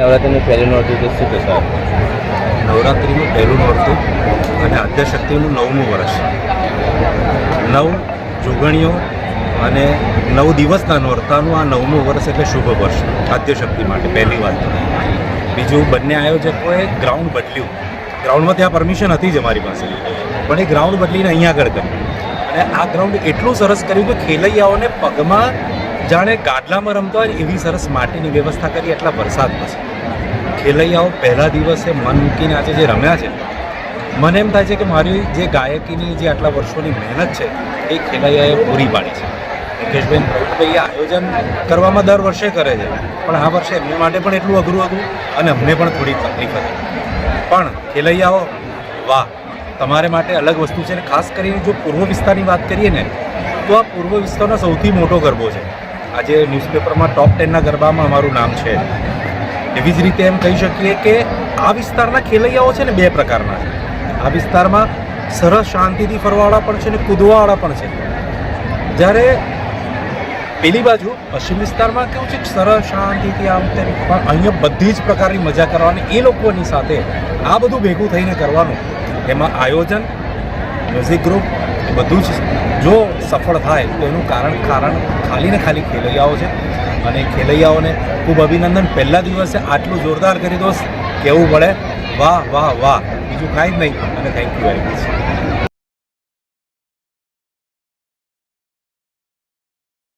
નવરાત્રિનું પહેલું નોરતું તો શું કહેશો? નવરાત્રિનું પહેલું નોરતું અને આદ્યશક્તિનું 9મું વર્ષ. 9 જોગણીઓ અને 9 દિવસના નોરતાનું આ 9મું વર્ષ એટલે શુભ વર્ષ આદ્યશક્તિ માટે. પહેલી વાત. બીજું, બંને આયોજકોએ ગ્રાઉન્ડ બદલ્યું. ગ્રાઉન્ડમાં ત્યાં પરમિશન હતી જ અમારી પાસે, પણ એ ગ્રાઉન્ડ બદલીને અહીંયા આગળ કર્યું. અને આ ગ્રાઉન્ડ એટલું સરસ કર્યું કે ખેલૈયાઓને પગમાં જાણે ગાડલામાં રમતા હોય એવી સરસ માટીની વ્યવસ્થા કરી. એટલા વરસાદ પછી ખેલૈયાઓ પહેલા દિવસે મન મૂકીને આજે જે રમ્યા છે, મને એમ થાય છે કે મારી જે ગાયકીની જે આટલા વર્ષોની મહેનત છે એ ખેલૈયાએ પૂરી પાડી છે. મુકેશભાઈ પ્રવીણભાઈ આયોજન કરવામાં દર વર્ષે કરે છે, પણ આ વર્ષે એમને માટે પણ એટલું અઘરું હતું અને અમને પણ થોડી તકલીફ હતી. પણ ખેલૈયાઓ વાહ, તમારે માટે અલગ વસ્તુ છે. ને ખાસ કરીને જો પૂર્વ વિસ્તારની વાત કરીએ ને, તો આ પૂર્વ વિસ્તારનો સૌથી મોટો ગરબો છે. આજે ન્યૂઝપેપરમાં ટોપ 10ના ગરબામાં અમારું નામ છે. એવી જ રીતે એમ કહી શકીએ કે આ વિસ્તારના ખેલૈયાઓ છે ને બે પ્રકારના છે. આ વિસ્તારમાં સરસ શાંતિથી ફરવાવાળા પણ છે ને કૂદવાવાળા પણ છે. જ્યારે પેલી બાજુ પશ્ચિમ વિસ્તારમાં કેવું છે, સરસ શાંતિથી આમ તેમ, પણ અહીંયા બધી જ પ્રકારની મજા કરવાની એ લોકોની સાથે આ બધું ભેગું થઈને કરવાનું. એમાં આયોજન, મ્યુઝિક ગ્રુપ બધું જ જો સફળ થાય તો એનું કારણ ખાલી ને ખાલી ખેલૈયાઓ છે. અને ખેલૈયાઓને ખૂબ અભિનંદન. પહેલા દિવસે આટલું જોરદાર કરી દો, કહેવું પડે વાહ વાહ વાહ, બીજું કાંઈ જ નહીં. અને થેન્ક યુ વેરી મચ.